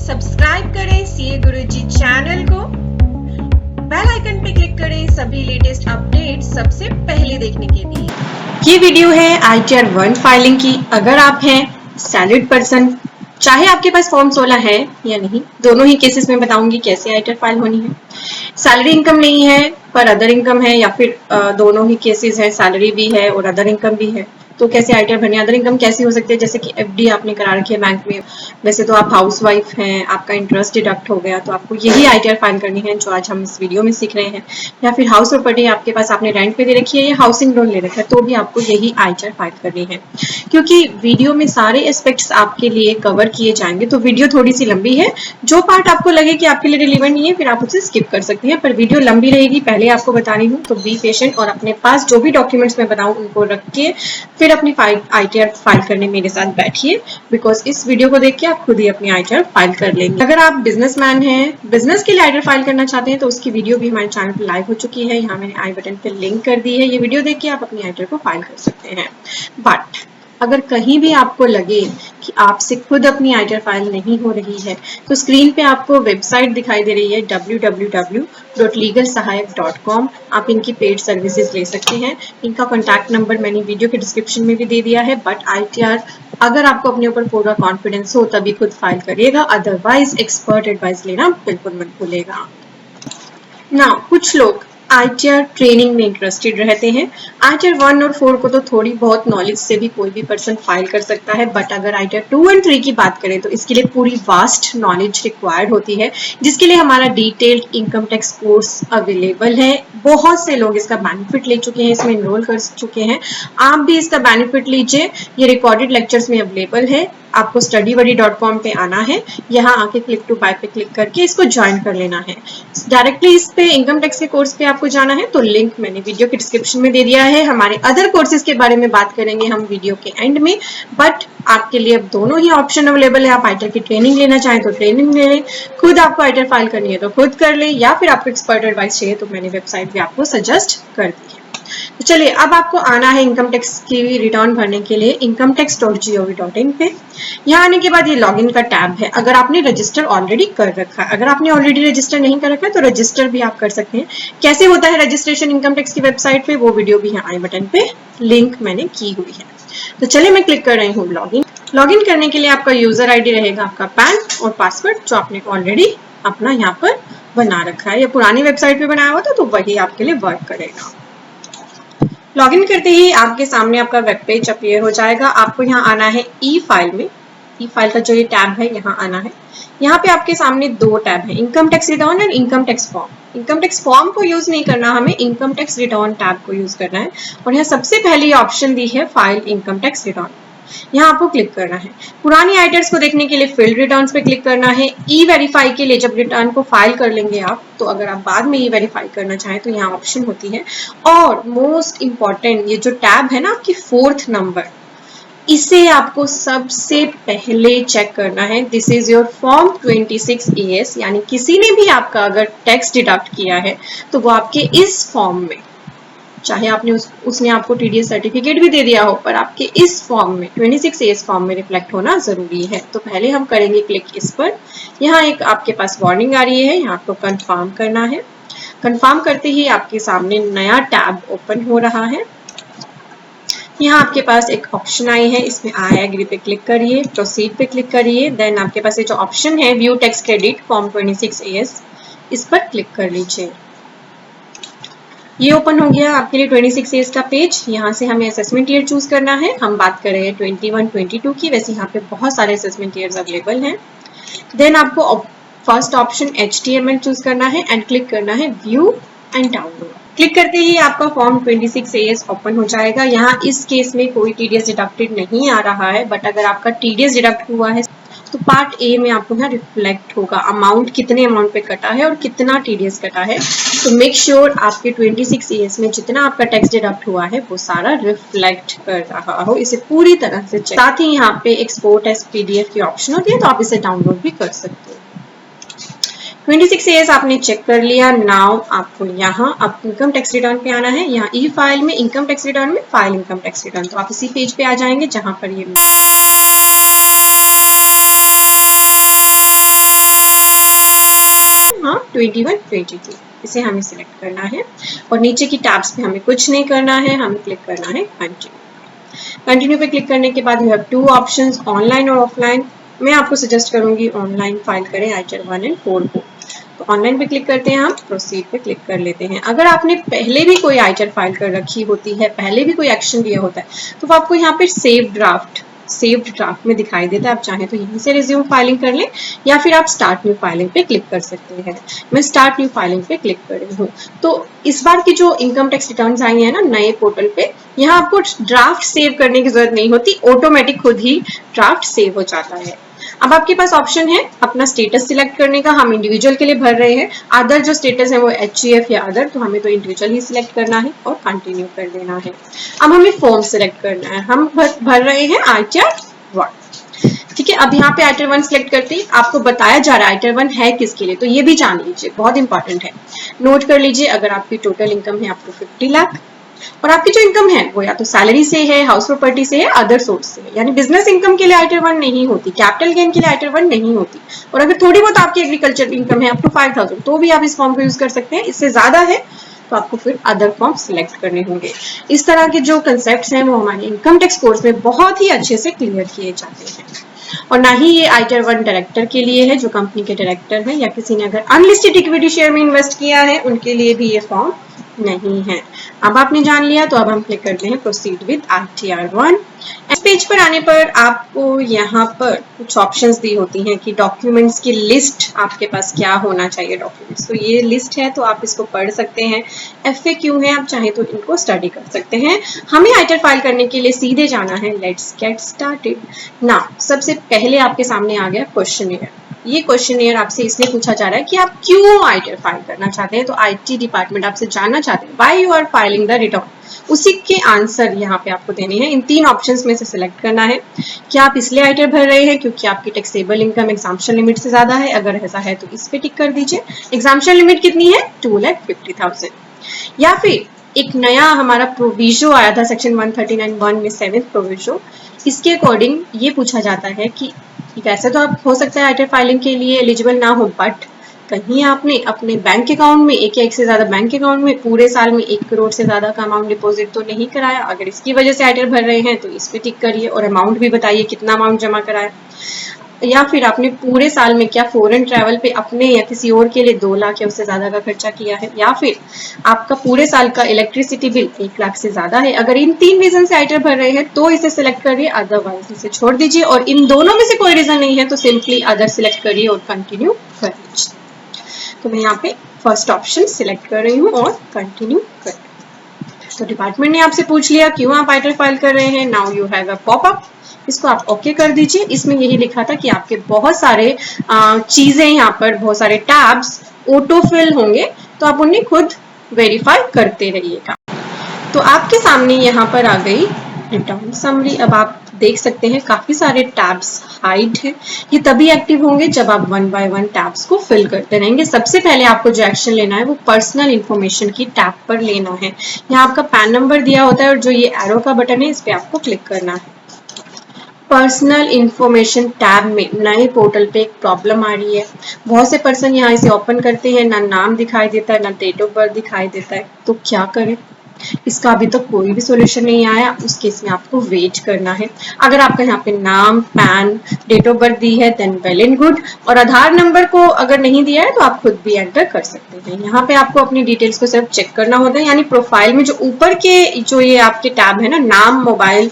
Subscribe करें CA गुरुजी channel को, bell icon पे क्लिक करें सभी लेटेस्ट अपडेट सबसे पहले देखने के लिए। ये वीडियो है ITR 1 फाइलिंग की। अगर आप हैं सैलरीड पर्सन, चाहे आपके पास फॉर्म 16 है या नहीं, दोनों ही केसेस में बताऊंगी कैसे ITR फाइल होनी है। सैलरी इनकम नहीं है पर अदर इनकम है, या फिर दोनों ही केसेस है, सैलरी भी है और अदर इनकम भी है, तो कैसे ITR भरनी है। अदर इनकम कैसी हो सकती है, जैसे कि FD आपने करा रखी है बैंक में, वैसे तो आप हाउसवाइफ हैं, आपका इंटरेस्ट डिडक्ट हो गया, तो आपको यही ITR फाइल करनी है जो आज हम इस वीडियो में सीख रहे हैं। या फिर हाउस प्रॉपर्टी आपके पास, आपने रेंट पे दे रखी है या हाउसिंग लोन ले रखा है, तो भी आपको यही ITR फाइल करनी है। क्योंकि वीडियो में सारे एस्पेक्ट्स आपके लिए कवर किए जाएंगे, तो वीडियो थोड़ी सी लंबी है। जो पार्ट आपको लगे कि आपके लिए रिलेवेंट नहीं है, फिर आप उसे स्किप कर सकते हैं, पर वीडियो लंबी रहेगी, पहले आपको बता रही हूँ। तो बी पेशेंट और अपने पास जो भी डॉक्यूमेंट्स मैं बताऊँ उनको रख के फिर अपनी ITR फाइल करने मेरे साथ बैठिए, बिकॉज इस वीडियो को देख के आप खुद ही अपनी ITR फाइल कर लेंगे। अगर आप बिजनेसमैन हैं, बिजनेस के लिए ITR फाइल करना चाहते हैं, तो उसकी वीडियो भी हमारे चैनल पर लाइव हो चुकी है। यहाँ मैंने आई बटन पे लिंक कर दी है, ये वीडियो देख के आप अपनी ITR को फाइल कर सकते हैं। बट अगर कहीं भी आपको लगे कि आपसे खुद अपनी ITR फाइल नहीं हो रही है, तो स्क्रीन पे आपको वेबसाइट दिखाई दे रही है www.legalsahayak.com। आप इनकी पेड सर्विसेज ले सकते हैं। इनका कॉन्टैक्ट नंबर मैंने वीडियो के डिस्क्रिप्शन में भी दे दिया है। बट ITR अगर आपको अपने ऊपर पूरा कॉन्फिडेंस हो तभी खुद फाइल करिएगा, अदरवाइज एक्सपर्ट एडवाइस लेना बिल्कुल मत भूलिएगा। ना कुछ लोग ITR ट्रेनिंग में इंटरेस्टेड रहते हैं। ITR 1 और 4 को तो थोड़ी बहुत नॉलेज से भी कोई भी पर्सन फाइल कर सकता है, बट अगर ITR 2 और 3 की बात करें तो इसके लिए पूरी वास्ट नॉलेज रिक्वायर्ड होती है, जिसके लिए हमारा detailed income tax course available है। बहुत से लोग इसका बेनिफिट ले चुके हैं, इसमें एनरोल कर चुके हैं। आप भी इसका बेनिफिट लीजिए, ये रिकॉर्डेड लेक्चर्स में अवेलेबल है। आपको studybuddy.com पे आना है, यहाँ आके क्लिक टू बाय पे क्लिक करके इसको ज्वाइन कर लेना है। डायरेक्टली इस पे इनकम टैक्स के कोर्स पे आपको जाना है, तो लिंक मैंने वीडियो के डिस्क्रिप्शन में दे दिया है। हमारे अदर कोर्सेज के बारे में बात करेंगे हम वीडियो के एंड में, बट आपके लिए अब दोनों ही ऑप्शन अवेलेबल है। आप ITR की ट्रेनिंग लेना चाहें तो ट्रेनिंग ले लें, खुद आपको ITR फाइल करनी है तो खुद कर लें, या फिर आपको एक्सपर्ट एडवाइस चाहिए तो मैंने वेबसाइट भी आपको सजेस्ट कर दी है। तो चलिए अब आपको आना है इनकम टैक्स की रिटर्न भरने के लिए incometax.gov.in पे। यहाँ आने के बाद ये लॉगिन का टैब है। अगर आपने रजिस्टर ऑलरेडी कर रखा है, अगर आपने ऑलरेडी रजिस्टर नहीं कर रखा है तो रजिस्टर भी आप कर सकते हैं। कैसे होता है रजिस्ट्रेशन इनकम टैक्स की वेबसाइट पे, वो वीडियो भी यहाँ आई बटन पे लिंक मैंने की हुई है। तो चलिए मैं क्लिक कर रही हूँ लॉगिन। लॉगिन करने के लिए आपका यूजर ID रहेगा आपका पैन और पासवर्ड, जो आपने ऑलरेडी अपना यहाँ पर बना रखा है या पुरानी वेबसाइट पे बनाया हुआ था, तो वही आपके लिए वर्क करेगा। लॉगिन करते ही आपके सामने आपका वेब पेज अपीयर हो जाएगा। आपको यहाँ आना है ई फाइल में। ई फाइल का जो ये टैब है यहाँ आना है। यहाँ पे आपके सामने दो टैब है, इनकम टैक्स रिटर्न और income tax form. Income tax form को यूज नहीं करना, हमें इनकम टैक्स रिटर्न टैब को यूज करना है। और यहाँ सबसे पहले ऑप्शन दी है फाइल इनकम टैक्स रिटर्न, यहाँ आपको क्लिक करना है। पुरानी आइटर्स को देखने के लिए फील्ड रिटर्न्स पे क्लिक करना है। ई वेरीफाई के लिए जब रिटर्न को फाइल कर लेंगे आप, तो अगर आप बाद में ई वेरीफाई करना चाहें तो यहाँ ऑप्शन होती है। और मोस्ट इंपॉर्टेंट ये जो टैब है ना आपकी 4th नंबर, इसे आपको सबसे पहले चेक करना है। This is your form 26 AS, यानी किसी ने भी आपका अगर टैक्स डिडक्ट किया है तो वो आपके इस फॉर्म में, चाहे आपने उसने आपको TDS सर्टिफिकेट भी दे दिया हो, पर आपके इस फॉर्म में 26 AS फॉर्म में रिफ्लेक्ट होना जरूरी है। तो पहले हम करेंगे क्लिक इस पर। यहाँ एक आपके पास वार्निंग आ रही है, यहाँ आपको कंफर्म करना है। कंफर्म करते ही आपके सामने नया टैब ओपन हो रहा है। यहाँ आपके पास एक ऑप्शन आई है, इसमें आई एग्री पे क्लिक करिए, प्रोसीड पे क्लिक करिए। देन आपके पास ये जो ऑप्शन है view tax credit form 26 AS, इस पर क्लिक कर लीजिए। ये ओपन हो गया आपके लिए 26 AS का पेज। यहाँ से हमें असेसमेंट ईयर चूज करना है। हम बात कर रहे हैं 21-22 की, वैसे यहाँ पे बहुत सारे असेसमेंट ईयर्स अवेलेबल हैं। देन आपको फर्स्ट ऑप्शन HTML चूज करना है एंड क्लिक करना है व्यू एंड डाउनलोड। क्लिक करते ही आपका फॉर्म 26 AS ओपन हो जाएगा। यहाँ इस केस में कोई TDS डिडक्टेड नहीं आ रहा है, बट अगर आपका TDS डिडक्ट हुआ है तो पार्ट A में आपको यहाँ रिफ्लेक्ट होगा अमाउंट, कितने अमाउंट पे कटा है और कितना TDS कटा है। तो मेक श्योर आपके 26 AS में जितना आपका टैक्स डिडक्ट हुआ है वो सारा रिफ्लेक्ट कर रहा हो, इसे पूरी तरह से चेक। साथ ही यहाँ पे एक्सपोर्ट एज PDF की ऑप्शन होती है, तो आप इसे डाउनलोड भी कर सकते हो। 26 AS आपने चेक कर लिया। नाउ आपको यहाँ अब इनकम टैक्स रिटर्न पे आना है। यहाँ ई फाइल में इनकम टैक्स रिटर्न में फाइल इनकम टैक्स रिटर्न, तो आप इसी पेज पे आ जाएंगे जहां पर ये 21-22 इसे हमें सिलेक्ट करना है और नीचे की टैब्स पे हमें कुछ नहीं करना है, हमें क्लिक करना है कंटिन्यू पे क्लिक करने के बाद यू हैव 2 ऑप्शंस, ऑनलाइन और ऑफलाइन। मैं आपको सजेस्ट करूंगी ऑनलाइन फाइल करें ITR 1 एंड 4 को। तो ऑनलाइन पे क्लिक करते हैं, हम प्रोसीड पे क्लिक कर लेते हैं। अगर आपने पहले भी कोई ITR फाइल कर रखी होती है, पहले भी कोई एक्शन लिया होता है, तो वो आपको यहाँ पे सेव्ड ड्राफ्ट में दिखाई देता है। आप चाहें तो यहीं से रिज्यूम फाइलिंग कर लें या फिर आप स्टार्ट न्यू फाइलिंग पे क्लिक कर सकते हैं। मैं स्टार्ट न्यू फाइलिंग पे क्लिक कर रही हूँ। तो इस बार की जो इनकम टैक्स रिटर्न्स आई है ना नए पोर्टल पे, यहाँ आपको ड्राफ्ट सेव करने की जरूरत नहीं होती, ऑटोमेटिक खुद ही ड्राफ्ट सेव हो जाता है। अब आपके पास ऑप्शन है अपना स्टेटस सिलेक्ट करने का। हम इंडिविजुअल के लिए भर रहे हैं, अदर जो स्टेटस है वो HUF या अदर, तो हमें तो इंडिविजुअल ही सिलेक्ट करना है और कंटिन्यू कर देना है। अब हमें फॉर्म सिलेक्ट करना है, हम भर रहे हैं ITR 1। ठीक है, अब यहाँ पे ITR 1 सिलेक्ट करते ही आपको बताया जा रहा है ITR 1 है किसके लिए, तो ये भी जान लीजिए, बहुत इंपॉर्टेंट है। नोट कर लीजिए, अगर आपकी टोटल इनकम है आपको 50 लाख और आपकी जो इनकम है वो या तो सैलरी से है, हाउस प्रॉपर्टी से है, अदर सोर्स से है, यानी बिजनेस इनकम के लिए ITR 1 नहीं होती, कैपिटल गेन के लिए ITR 1 नहीं होती। और अगर थोड़ी बहुत आपकी एग्रीकल्चर इनकम है अप टू 5000 तो भी आप इस फॉर्म को यूज कर सकते हैं। इससे ज्यादा है तो आपको फिर अदर फॉर्म सिलेक्ट करने होंगे। इस तरह के जो कंसेप्ट्स हैं वो हमारे इनकम टैक्स कोर्स में बहुत ही अच्छे से क्लियर किए जाते हैं। और ना ही ये ITR 1 डायरेक्टर के लिए है, जो कंपनी के डायरेक्टर है या किसी ने अगर अनलिस्टेड इक्विटी शेयर में इन्वेस्ट किया है उनके लिए भी ये फॉर्म नहीं है। अब आपने जान लिया, तो अब हम क्लिक करते हैं प्रोसीड विद ITR 1। इस पेज पर आने पर आपको यहाँ पर कुछ ऑप्शंस दी होती हैं कि डॉक्यूमेंट्स की लिस्ट आपके पास क्या होना चाहिए डॉक्यूमेंट्स। तो ये लिस्ट है, तो आप इसको पढ़ सकते हैं। FAQ है, आप चाहें तो इनको स्टडी कर सकते हैं। हमें ITR फाइल करने के लिए सीधे जाना है, लेट्स गेट स्टार्टेड नाउ। सबसे पहले आपके सामने आ गया क्वेश्चनियर। ये क्वेश्चनियर आपसे इसलिए पूछा जा रहा है कि आप क्यों ITR फाइल करना चाहते हैं। तो IT डिपार्टमेंट आपसे जानना चाहते हैं why you are filing the return. उसी के आंसर यहाँ पे आपको देने हैं। इन 3 ऑप्शंस में से सिलेक्ट करना है। क्या आप इसलिए ITR भर रहे हैं क्योंकि आपकी टैक्सेबल इनकम एग्जाम्पशन लिमिट से ज्यादा है? अगर ऐसा है तो इस पे टिक कर दीजिए। एग्जाम्पशन लिमिट कितनी है? 2,50,000। या फिर एक नया हमारा प्रोविजो आया था सेक्शन 139(1) में 7th प्रोविजो, इसके अकॉर्डिंग ये पूछा जाता है कि वैसे तो आप हो सकता है ITR फाइलिंग के लिए एलिजिबल ना हो, बट कहीं आपने अपने बैंक अकाउंट में एक या एक से ज्यादा बैंक अकाउंट में पूरे साल में 1 करोड़ से ज्यादा का अमाउंट डिपॉजिट तो नहीं कराया। अगर इसकी वजह से ITR भर रहे हैं तो इस पे टिक करिए और अमाउंट भी बताइए कितना अमाउंट जमा कराया। या फिर आपने पूरे साल में क्या फॉरेन ट्रैवल पे अपने या किसी और के लिए 2 लाख या उससे ज्यादा का खर्चा किया है। या फिर आपका पूरे साल का इलेक्ट्रिसिटी बिल 1 लाख से ज्यादा है। अगर इन 3 रीजन से ITR भर रहे हैं तो इसे सिलेक्ट करिए, अदरवाइज इसे छोड़ दीजिए। और इन दोनों में से कोई रीजन नहीं है तो सिंपली अदर सिलेक्ट करिए और कंटिन्यू कर लीजिए। तो मैं यहाँ पे फर्स्ट ऑप्शन सिलेक्ट कर रही हूँ और कंटिन्यू कर रही हूँ। तो डिपार्टमेंट ने आपसे पूछ लिया क्यों आप ITR फाइल कर रहे हैं। Now you have a popup, इसको आप ओके कर दीजिए। इसमें यही लिखा था कि आपके बहुत सारे चीजें यहाँ पर, बहुत सारे टैब्स ऑटो फिल होंगे, तो आप उन्हें खुद वेरीफाई करते रहिएगा। तो आपके सामने यहाँ पर आ गई रिटर्न समरी। अब आप देख सकते हैं काफी सारे टैब्स हाइड है। ये तभी एक्टिव होंगे जब आप 1 बाय 1 टैब्स को फिल करते रहेंगे। सबसे पहले आपको जो एक्शन लेना है वो पर्सनल इंफॉर्मेशन की टैब पर लेना है। यहाँ आपका पैन नंबर दिया होता है और जो ये एरो का बटन है इस पे आपको क्लिक करना है। पर्सनल इंफॉर्मेशन टैब में नए पोर्टल पे एक प्रॉब्लम आ रही है। बहुत से पर्सन यहाँ इसे ओपन करते हैं, ना नाम दिखाई देता है, ना डेट ऑफ बर्थ दिखाई देता है। तो क्या करें? इसका अभी तक कोई भी सॉल्यूशन नहीं आया। उस केस में आपको वेट करना है। अगर आपका यहाँ पे नाम, पैन, डेट ऑफ बर्थ दी है देन वेल एंड गुड। और आधार नंबर को अगर नहीं दिया है तो आप खुद भी एंटर कर सकते हैं। यहाँ पे आपको अपनी डिटेल्स को सिर्फ चेक करना होता है, यानी प्रोफाइल में जो ऊपर के जो ये आपके टैब है ना, नाम, मोबाइल,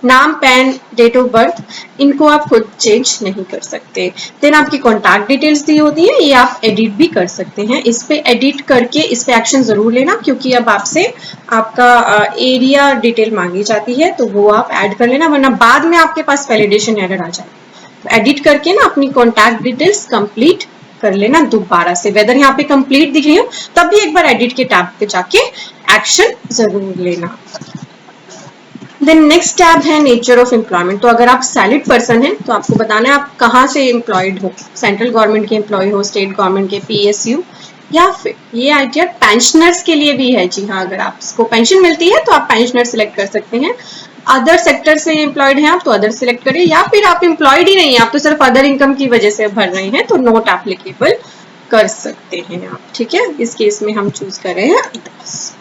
नाम, पैन, डेट ऑफ बर्थ, इनको आप खुद चेंज नहीं कर सकते। देन आपकी कॉन्टैक्ट डिटेल्स दी होती है, ये आप एडिट भी कर सकते हैं। इस पे एडिट करके इस पे एक्शन जरूर लेना, क्योंकि अब आपसे आपका एरिया डिटेल मांगी जाती है, तो वो आप ऐड कर लेना, वरना बाद में आपके पास वैलिडेशन एरर आ जाए। तो एडिट करके ना अपनी कॉन्टैक्ट डिटेल्स कंप्लीट कर लेना दोबारा से। वेदर यहाँ पे कंप्लीट दिख रही हो तब भी एक बार एडिट के टैब पे जाके एक्शन जरूर लेना। देन नेक्स्ट टैब है नेचर ऑफ एम्प्लॉयमेंट। तो अगर आप सैलरीड पर्सन हैं तो आपको बताना है आप कहाँ से एम्प्लॉयड हो। सेंट्रल गवर्नमेंट के एम्प्लॉय हो, स्टेट गवर्नमेंट के, PSU, या फिर ये ITR पेंशनर्स के लिए भी है। जी हाँ, अगर आपको पेंशन मिलती है तो आप पेंशनर सिलेक्ट कर सकते हैं। अदर सेक्टर से एम्प्लॉयड हैं आप तो अदर सिलेक्ट करें, या फिर आप एम्प्लॉयड ही नहीं है, आप तो सिर्फ अदर इनकम की वजह से भर रहे हैं तो नॉट एप्लीकेबल कर सकते हैं आप। ठीक है, इस केस में हम चूज कर रहे हैं अदर्स।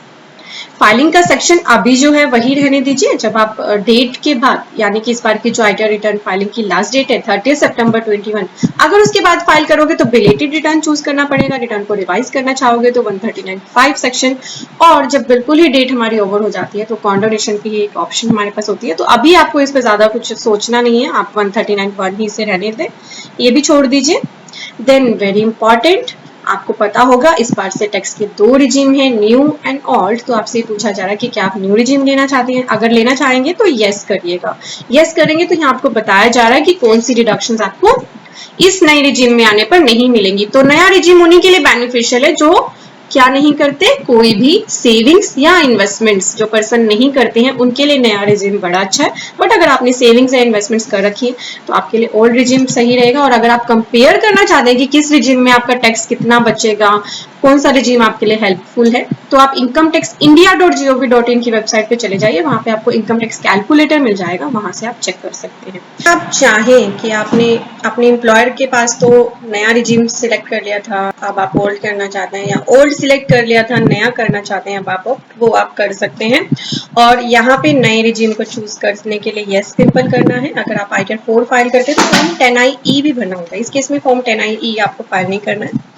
फाइलिंग का सेक्शन अभी जो है वही रहने दीजिए। जब आप डेट के बाद, यानी कि इस बार की जो आईटीआर रिटर्न फाइलिंग की लास्ट डेट है 30 सितंबर 21, अगर उसके बाद फाइल करोगे तो बिलेटेड रिटर्न चूज करना पड़ेगा। रिटर्न को रिवाइज करना चाहोगे तो 139(5) सेक्शन, और जब बिल्कुल ही डेट हमारी ओवर हो जाती है तो कॉन्डोनेशन की एक ऑप्शन हमारे पास होती है। तो अभी आपको इस पर ज्यादा कुछ सोचना नहीं है, आप 139(1) ही से रहने दें, ये भी छोड़ दीजिए। देन वेरी इंपॉर्टेंट, आपको पता होगा इस बार से टैक्स के 2 रिजीम है, न्यू एंड ओल्ड। तो आपसे पूछा जा रहा है कि क्या आप न्यू रिजीम लेना चाहते हैं। अगर लेना चाहेंगे तो यस करिएगा। यस करेंगे तो यहाँ आपको बताया जा रहा है कि कौन सी डिडक्शंस आपको इस नए रिजीम में आने पर नहीं मिलेंगी। तो नया रिजीम उन्हीं के लिए बेनिफिशियल है जो क्या नहीं करते, कोई भी सेविंग्स या इन्वेस्टमेंट्स जो पर्सन नहीं करते हैं उनके लिए नया रिजीम बड़ा अच्छा है। बट अगर आपने सेविंग्स या इन्वेस्टमेंट्स कर रखी है तो आपके लिए ओल्ड रिजीम सही रहेगा। और अगर आप कंपेयर करना चाहते हैं कि किस रिजीम में आपका टैक्स कितना बचेगा, कौन सा रिजीम आपके लिए हेल्पफुल है, तो आप इनकम टैक्स india.gov.in की वेबसाइट पे चले जाइए। वहां पे आपको इनकम टैक्स कैलकुलेटर मिल जाएगा, वहां से आप चेक कर सकते हैं। आप चाहें कि आपने अपने एम्प्लॉयर के पास तो नया रिजीम सिलेक्ट कर लिया था, अब आप ओल्ड करना चाहते हैं, या ओल्ड सिलेक्ट कर लिया था नया करना चाहते हैं, अब आप वो आप कर सकते हैं। और यहाँ पे नए रिजीम को चूज करने के लिए यस सिंपल करना है। अगर आप आईटीआर 4 फाइल करते हैं तो फॉर्म 10IE भी भरना होगा। इस केस में फॉर्म 10IE आपको फाइल नहीं करना है।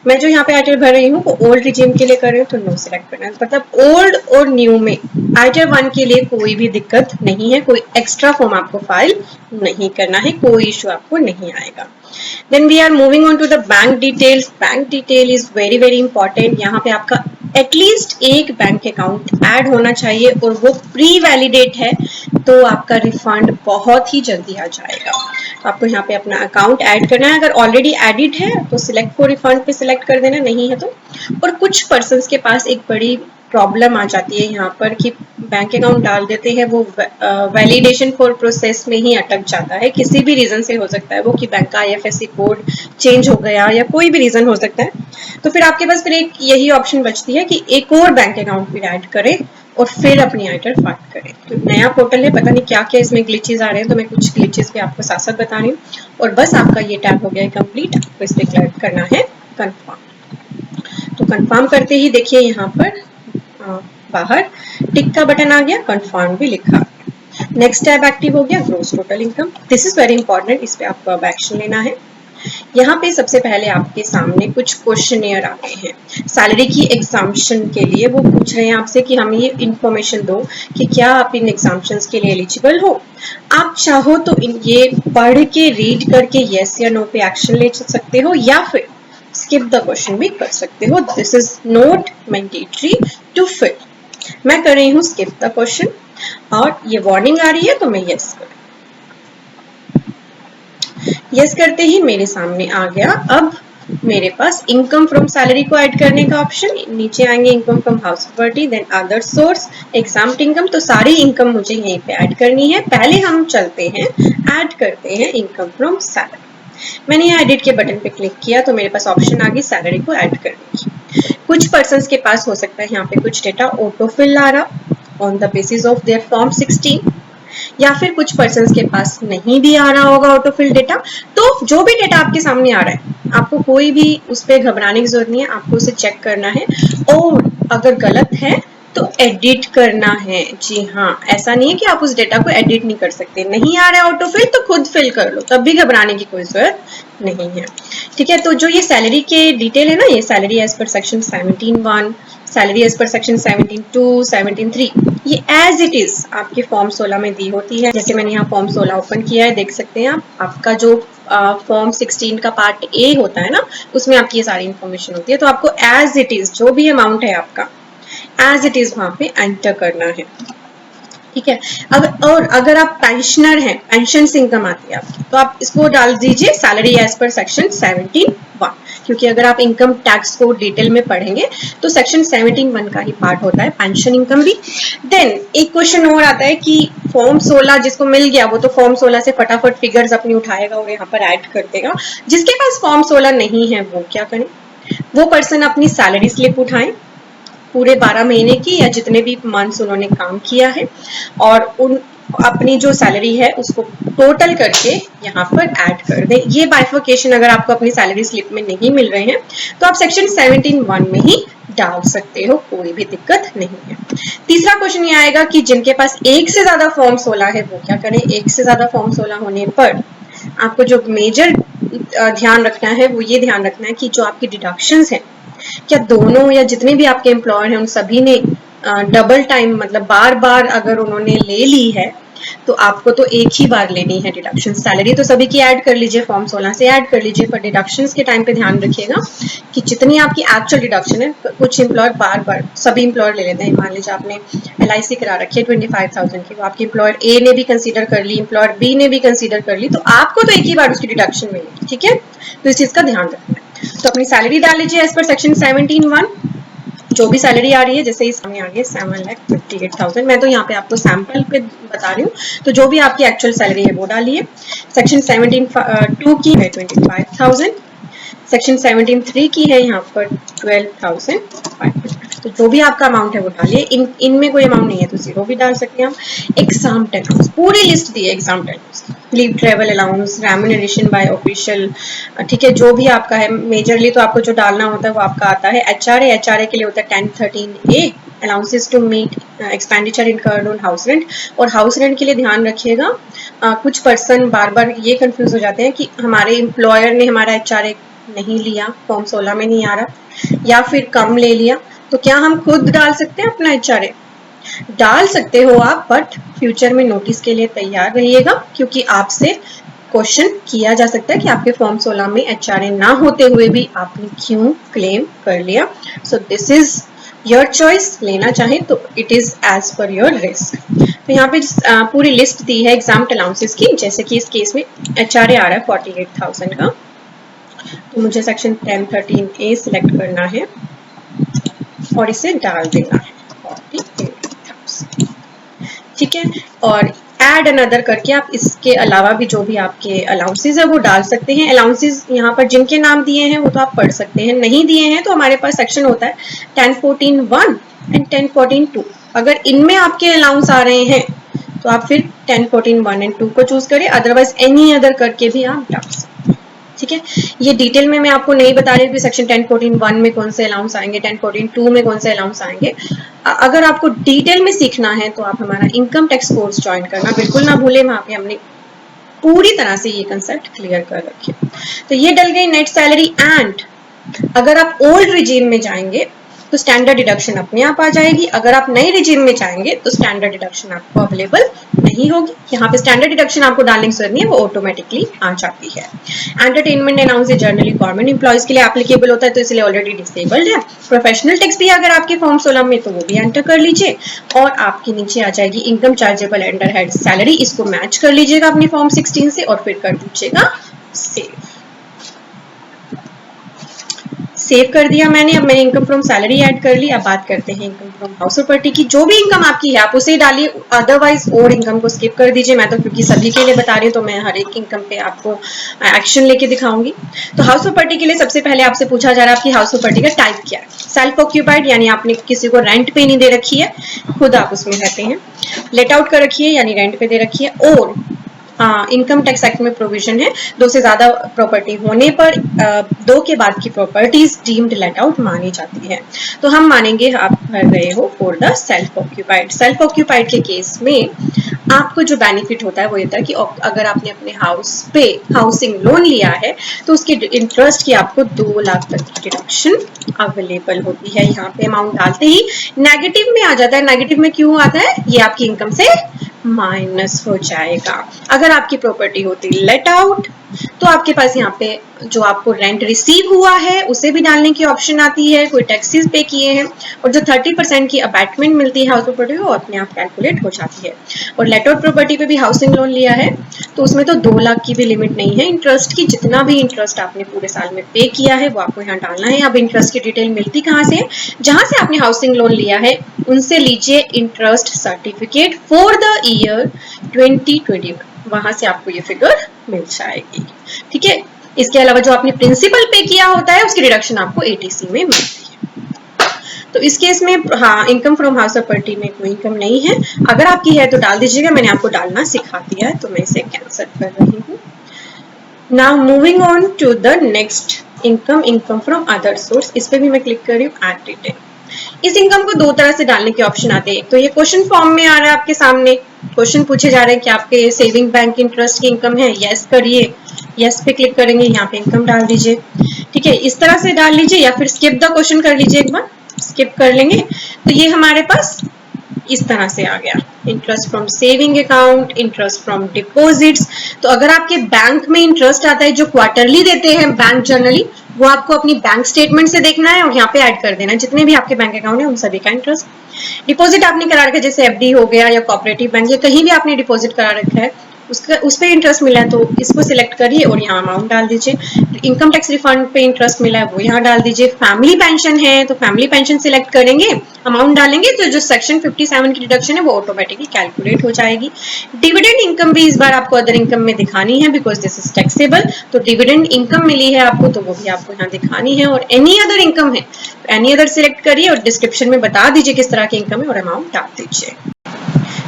मैं जो यहाँ पे आईटीआर भर रही हूँ वो ओल्ड रिजीम के लिए कर रही हूँ, तो नो सिलेक्ट करना है। मतलब ओल्ड और न्यू में आईटीआर 1 के लिए कोई भी दिक्कत नहीं है, कोई एक्स्ट्रा फॉर्म आपको फाइल नहीं करना है, कोई इशू आपको नहीं आएगा। Then we are moving on to the bank details. Bank detail is very very important. यहाँ पे आपका एटलीस्ट एक बैंक अकाउंट ऐड होना चाहिए और वो प्री वैलिडेट है, तो आपका रिफंड बहुत ही जल्दी आ जाएगा। तो आपको यहाँ पे अपना अकाउंट ऐड करना है। अगर ऑलरेडी एडिड है तो सिलेक्ट फॉर रिफंड पे सिलेक्ट कर देना, नहीं है तो। और कुछ पर्सन्स के पास एक बड़ी प्रॉब्लम आ जाती है यहाँ पर कि बैंक अकाउंट डाल देते हैं, वो वैलिडेशन फॉर प्रोसेस में ही अटक जाता है। किसी भी रीजन से हो सकता है वो, कि बैंक का IFSC कोड चेंज हो गया या कोई भी रीजन हो सकता है। तो फिर आपके पास फिर एक यही ऑप्शन बचती है कि एक और बैंक अकाउंट भी ऐड करें और फिर अपनी आईटीआर फाइल करें। तो नया पोर्टल है, पता नहीं क्या क्या इसमें ग्लिचेस आ रहे हैं, तो मैं कुछ ग्लिचेस भी आपको साथ साथ बता रही हूँ। और बस आपका ये टैब हो गया है कंप्लीट, आपको इस पर क्लिक करना है कंफर्म। तो कंफर्म करते ही देखिए यहाँ पर बाहर टिक का बटन आ गया, कंफर्म भी लिखा। नेक्स्ट टैब एक्टिव हो गया, gross total income. This is very important, इस पे आपको अब एक्शन लेना है। यहाँ पे सबसे पहले आपके सामने कुछ क्वेश्चनियर आ गए हैं सैलरी की एग्जाम्पशन के लिए। वो पूछ रहे हैं आपसे कि हमें ये इंफॉर्मेशन दो कि क्या आप इन एग्जाम्पशंस के लिए एलिजिबल हो। आप चाहो तो ये पढ़ के रीड करके यस या नो पे एक्शन ले सकते हो, या फिर स्किप द क्वेश्चन भी कर सकते हो। This is not mandatory to fill. मैं कर रही हूँ स्किप द क्वेश्चन, और ये वार्निंग आ रही है तो मैं यस कर, यस करते ही मेरे सामने आ गया अब मेरे पास इनकम फ्रॉम सैलरी को ऐड करने का ऑप्शन। नीचे आएंगे income from house property, then other source, exempt income. तो सारी इनकम मुझे यहीं पे ऐड करनी है। पहले हम चलते हैं ऐड करते हैं इनकम फ्रॉम सैलरी। मैंने यहाँ एडिट के बटन पे क्लिक किया तो मेरे पास ऑप्शन आ गई सैलरी को ऐड करने की। कुछ पर्सन्स के पास हो सकता है यहाँ पे कुछ डेटा ऑटोफिल आ रहा on the basis of their form 16, या फिर कुछ पर्सन्स के पास नहीं भी आ रहा होगा ऑटोफिल डेटा। तो जो भी डेटा आपके सामने आ रहा है आपको कोई भी उस पर घबराने की जरूरत नहीं है, आपको उसे चेक करना है और अगर गलत है तो एडिट करना है। जी हाँ, ऐसा नहीं है कि आप उस डेटा को एडिट नहीं कर सकते। नहीं आ रहा है ऑटोफिल तो खुद फिल कर लो, तब भी घबराने की कोई जरूरत नहीं है। ठीक है, तो जो ये सैलरी के डिटेल है ना, ये salary as per section 17(1), salary as per section 17(2), 17(3), ये एज इट इज आपके फॉर्म 16 में दी होती है। जैसे मैंने यहाँ फॉर्म 16 ओपन किया है, देख सकते हैं आप, आपका जो फॉर्म 16 का पार्ट ए होता है ना, उसमें आपकी ये सारी इंफॉर्मेशन होती है। तो आपको एज इट इज जो भी अमाउंट है आपका एज इट इज वहां पे एंटर करना है। ठीक है, अगर आप पेंशनर हैं, पेंशन से इनकम आती है आपकी, तो आप इसको डाल दीजिए सैलरी एज पर सेक्शन 17(1), क्योंकि अगर आप इनकम टैक्स को डिटेल में पढ़ेंगे तो सेक्शन 17(1) का ही पार्ट होता है पेंशन इनकम भी। देन एक क्वेश्चन और आता है कि फॉर्म 16 जिसको मिल गया वो तो फॉर्म 16 से फटाफट फिगर्स अपनी उठाएगा और यहाँ पर ऐड कर देगा। जिसके पास फॉर्म 16 नहीं है वो क्या करें? वो पर्सन अपनी सैलरी स्लिप उठाएं पूरे 12 महीने की या जितने भी मंथ्स उन्होंने काम किया है, और अपनी जो सैलरी है उसको टोटल करके यहाँ पर ऐड कर दें। ये बाइफर्केशन अगर आपको अपनी सैलरी स्लिप में नहीं मिल रहे हैं तो आप सेक्शन 17(1) में ही डाल सकते हो, कोई भी दिक्कत नहीं है। तीसरा क्वेश्चन ये आएगा कि जिनके पास एक से ज्यादा फॉर्म 16 है वो क्या करें। एक से ज्यादा फॉर्म 16 होने पर आपको जो मेजर ध्यान रखना है वो ये ध्यान रखना है कि जो आपकी डिडक्शंस हैं, क्या दोनों या जितने भी आपके एम्प्लॉयर हैं उन सभी ने डबल टाइम मतलब बार बार अगर उन्होंने ले ली है तो आपको तो एक ही बार लेनी है डिडक्शन। सैलरी तो सभी की ऐड कर लीजिए, फॉर्म 16 से ऐड कर लीजिए, पर डिडक्शंस के टाइम पे ध्यान रखिएगा कि जितनी आपकी एक्चुअल डिडक्शन है, कुछ एम्प्लॉयर बार बार सभी एम्प्लॉयर ले लेते हैं। मान लीजिए आपने LIC करा रखी है 25,000 की, वो आपके एम्प्लॉयर ए ने भी कंसीडर कर ली, एम्प्लॉयर बी ने भी कंसीडर कर ली, तो आपको तो एक ही बार उसकी डिडक्शन मिलेगी, ठीक है। तो इस चीज का ध्यान रखना है। तो अपनी सैलरी डाल लीजिए एज पर सेक्शन 17(1), जो भी सैलरी आ रही है। जैसे इस सामने आ गया 7,58,000, मैं तो यहाँ पे आपको सैंपल पे बता रही हूँ, तो जो भी आपकी एक्चुअल सैलरी है वो डालिए। सेक्शन 17(2) की है 25,000, सेक्शन 17(3) की है यहाँ पर 12,500। तो जो भी आपका अमाउंट है वो डालिए। इनमें कोई अमाउंट नहीं है तो जीरो भी डाल सकते हैं हम। एग्जाम अलाउंस पूरी लिस्ट दी है, exam allowance, leave travel allowance, remuneration by official, ठीक है। जो भी आपका है मेजरली तो आपको जो डालना होता है वो आपका आता है HRA के लिए होता है 1013A, allowances to meet expenditure incurred on house rent. और हाउस रेंट के लिए ध्यान रखिएगा, कुछ पर्सन बार बार ये कंफ्यूज हो जाते हैं कि हमारे एम्प्लॉयर ने हमारा HRA नहीं लिया, फॉर्म 16 में नहीं आ रहा, या फिर कम ले लिया, तो क्या हम खुद डाल सकते हैं अपना HRA? डाल सकते हो आप, बट फ्यूचर में नोटिस के लिए तैयार रहिएगा, क्योंकि आपसे क्वेश्चन किया जा सकता है कि आपके फॉर्म 16 में HRA ना होते हुए भी आपने क्यों क्लेम कर लिया। So this is your choice, लेना चाहे तो it is as per your risk. तो यहाँ पे पूरी लिस्ट दी है एग्जाम अलाउंसेस की। जैसे कि इस केस में HRA आ रहा है 48,000 का, तो मुझे सेक्शन 1013A सिलेक्ट करना है और इसे डाल देना है 48,000, ठीक है। और एड अनदर करके आप इसके अलावा भी जो भी आपके अलाउंसेस है वो डाल सकते हैं। अलाउंसेस यहाँ पर जिनके नाम दिए हैं वो तो आप पढ़ सकते हैं, नहीं दिए हैं तो हमारे पास सेक्शन होता है 1014(1) एंड 1014(2). अगर इनमें आपके अलाउंस आ रहे हैं तो आप फिर 1014(1) एंड 2 को चूज करें, अदरवाइज एनी अदर करके भी आप डाल सकते हैं, ठीक है। ये डिटेल में मैं आपको नहीं बता रही कि सेक्शन 1014(1) में कौन से अलाउंस आएंगे, 1014(2) में कौन से अलाउंस आएंगे। अगर आपको डिटेल में सीखना है तो आप हमारा इनकम टैक्स कोर्स ज्वाइन करना बिल्कुल ना भूलें, वहां पे हमने पूरी तरह से ये कंसेप्ट क्लियर कर रखे। तो ये डल गई नेट सैलरी। एंड अगर आप ओल्ड रिजीम में जाएंगे तो स्टैंडर्ड डिडक्शन अपने आप आ जाएगी, अगर आप नए रिजीम में जाएंगे तो स्टैंडर्ड डिडक्शन आपको अवेलेबल नहीं होगी। यहाँ पे स्टैंडर्ड डिडक्शन आपको डालने की जरूरत नहीं है, वो ऑटोमेटिकली आ जाती है। Entertainment allowance generally government employees के लिए एप्लीकेबल होता है, तो इसलिए ऑलरेडी डिसेबल्ड है। प्रोफेशनल टैक्स भी अगर आपके फॉर्म 16 में, तो वो भी एंटर कर लीजिए। और आपके नीचे आ जाएगी income chargeable under head salary, इसको मैच कर लीजिएगा अपनी फॉर्म 16 से और फिर कर दीजिएगा सेव। सेव कर दिया मैंने। अब मैंने इनकम फ्रॉम सैलरी ऐड कर ली। अब बात करते हैं इनकम फ्रॉम हाउस प्रॉपर्टी की। जो भी इनकम आपकी है आप उसे डालिए, अदरवाइज और इनकम को स्किप कर दीजिए। मैं तो क्योंकि सभी के लिए बता रही हूँ तो मैं हर एक इनकम पे आपको एक्शन लेके दिखाऊंगी। तो हाउस प्रॉपर्टी के लिए सबसे पहले आपसे पूछा जा रहा है कि हाउस प्रॉपर्टी का टाइप क्या है। सेल्फ ऑक्यूपाइड यानी आपने किसी को रेंट पे नहीं दे रखी है, खुद आप उसमें रहते हैं। लेट आउट कर रखी है यानी रेंट पे दे रखी है। और इनकम टैक्स एक्ट में प्रोविजन है, दो से ज्यादा प्रॉपर्टी होने पर दो के बाद की प्रॉपर्टीज डीम्ड लेट आउट मानी जाती है। तो हम मानेंगे आप भर रहे हो for the self occupied. Self occupied के केस में आपको जो बेनिफिट होता है वो ये होता है कि अगर आपने अपने हाउस पे हाउसिंग लोन लिया है तो उसके इंटरेस्ट की आपको 2 लाख तक की डिडक्शन अवेलेबल होती है। यहाँ पे अमाउंट डालते ही नेगेटिव में आ जाता है। नेगेटिव में क्यों आता है? ये आपकी इनकम से माइनस हो जाएगा। अगर आपकी प्रॉपर्टी होती लेट आउट तो आपके पास यहाँ पे जो आपको रेंट रिसीव हुआ है उसे भी डालने की ऑप्शन आती है, कोई टैक्सेस पे किए हैं, और जो 30% की अबैटमेंट मिलती है हाउस प्रॉपर्टी वो अपने आप कैलकुलेट हो जाती है। और लेट आउट प्रॉपर्टी पे भी हाउसिंग लोन लिया है तो उसमें तो 2 लाख की भी लिमिट नहीं है इंटरेस्ट की। जितना भी इंटरेस्ट आपने पूरे साल में पे किया है वो आपको यहाँ डालना है। अब इंटरेस्ट की डिटेल मिलती कहाँ से है? जहां से आपने हाउसिंग लोन लिया है उनसे लीजिए interest certificate for the year 2021, वहां से आपको ये फिगर मिल जाएगी, ठीक है। इसके अलावा जो आपने प्रिंसिपल पे किया होता है उसकी डिडक्शन आपको ATC में मिलती है। तो इस केस में हाँ, income from house of property में कोई इनकम नहीं है। अगर आपकी है तो डाल दीजिएगा, मैंने आपको डालना सिखा दिया है तो मैं इसे कैंसिल कर रही हूँ। Now moving on to the next income from other source, इस पे भी मैं क्लिक कर रही हूँ ऐड डिटेल। इस इनकम को दो तरह से डालने के ऑप्शन आते हैं। तो ये क्वेश्चन फॉर्म में आ रहा है आपके सामने, क्वेश्चन पूछे जा रहे हैं कि आपके सेविंग बैंक इंटरेस्ट की इनकम है, यस करिए, यस पे क्लिक करेंगे, यहाँ पे इनकम डाल दीजिए। ठीक है, इस तरह से डाल लीजिए या फिर स्किप द क्वेश्चन कर लीजिए, एक बार स्किप कर लेंगे तो ये हमारे पास इस तरह से आ गया, interest from saving account, interest from deposits. तो अगर आपके बैंक में इंटरेस्ट आता है जो क्वार्टरली देते हैं बैंक जनरली, वो आपको अपनी बैंक स्टेटमेंट से देखना है और यहाँ पे ऐड कर देना है जितने भी आपके बैंक अकाउंट है उन सभी का इंटरेस्ट। डिपॉजिट आपने करा रखा है जैसे एफडी हो गया या कोऑपरेटिव बैंक या कहीं भी आपने डिपॉजिट करा रखा है, उसका उस पे इंटरेस्ट मिला है तो इसको सिलेक्ट करिए और यहाँ अमाउंट डाल दीजिए। इनकम टैक्स रिफंड पे इंटरेस्ट मिला है वो यहाँ डाल दीजिए। फैमिली पेंशन है तो फैमिली पेंशन सिलेक्ट करेंगे, अमाउंट डालेंगे तो जो सेक्शन 57 की डिडक्शन है वो ऑटोमेटिकली कैलकुलेट हो जाएगी। डिविडेंड इनकम भी इस बार आपको अदर इनकम में दिखानी है बिकॉज दिस इज टैक्सेबल, तो डिविडेंड इनकम मिली है आपको तो वो भी आपको यहाँ दिखानी है। और एनी अदर इनकम है तो एनी अदर सिलेक्ट करिए और डिस्क्रिप्शन में बता दीजिए किस तरह की इनकम है और अमाउंट डाल दीजिए।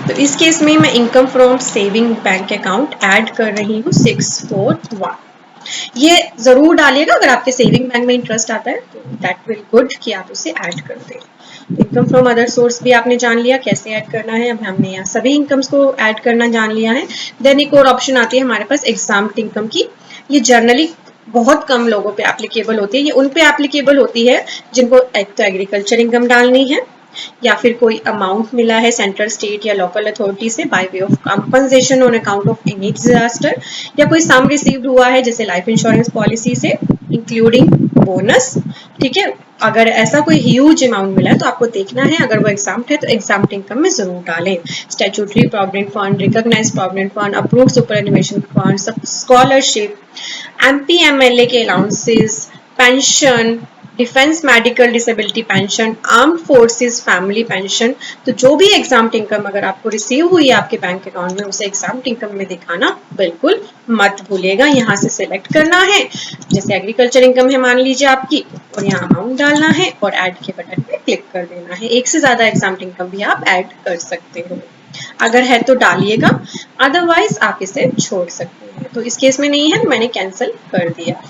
तो इस केस में मैं income from saving bank account add कर रही हूँ 641। ये जरूर डालिएगा अगर आपके सेविंग बैंक में इंटरेस्ट आता है तो दैट विल गुड कि आप उसे ऐड कर दें। इनकम फ्रॉम अदर सोर्स भी आपने जान लिया कैसे ऐड करना है, अब हमने यहाँ सभी इनकम्स को ऐड करना जान लिया है। देन एक और ऑप्शन आती है हमारे पास एग्जाम्प्ट इनकम की। ये जर्नली बहुत कम लोगों पे एप्लीकेबल होती है, ये उन पे एप्लीकेबल होती है जिनको एक तो एग्रीकल्चर इनकम डालनी है या फिर कोई अमाउंट मिला है सेंट्रल स्टेट या लोकल अथॉरिटी से by way of compensation on account of any disaster, या कोई सम रिसीव्ड हुआ है जैसे लाइफ इंश्योरेंस पॉलिसी से इंक्लूडिंग बोनस। ठीक है, अगर ऐसा कोई ह्यूज अमाउंट मिला है तो आपको देखना है, अगर वो एग्जाम्प्ट है तो एग्जाम्प्ट इनकम में जरूर डालें। Statutory provident fund, recognised provident fund, approved superannuation fund, scholarship, MP MLA के allowances, pension, defence medical disability pension, armed forces family pension, तो जो भी एग्जाम्प्ट इनकम अगर आपको रिसीव हुई है आपके बैंक अकाउंट में उसे एग्जाम्प्ट इनकम में दिखाना बिल्कुल मत भूलिएगा। यहाँ से सिलेक्ट करना है, जैसे एग्रीकल्चर इनकम है मान लीजिए आपकी, और यहाँ अमाउंट डालना है और ऐड के बटन पे क्लिक कर देना है। एक से ज्यादा एग्जाम्प्ट इनकम भी आप ऐड कर सकते हो, अगर है तो डालिएगा, अदरवाइज आप इसे छोड़ सकते हैं। तो इस केस में नहीं है तो मैंने कैंसिल कर दिया।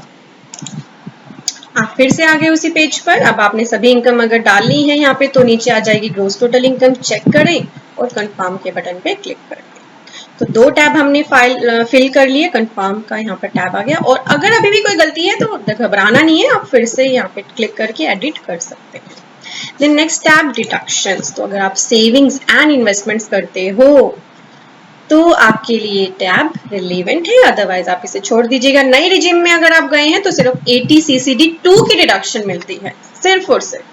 आप फिर से आ गए उसी पेज पर। अब आपने सभी इनकम अगर डालनी है यहाँ पे तो नीचे आ जाएगी ग्रोस टोटल इनकम, चेक करें और कंफर्म के बटन पे क्लिक कर दें। तो दो टैब हमने फाइल फिल कर लिए, कंफर्म का यहाँ पर टैब आ गया। और अगर अभी भी कोई गलती है तो घबराना नहीं है, आप फिर से यहाँ पे क्लिक करके एडिट कर सकते हैं। Then next tab deductions. तो अगर आप सेविंग्स एंड इन्वेस्टमेंट्स करते हो तो आपके लिए टैब रिलेवेंट है, अदरवाइज आप इसे छोड़ दीजिएगा। नई रिजीम में अगर आप गए हैं तो सिर्फ 80 CCD 2 की डिडक्शन मिलती है सिर्फ और सिर्फ।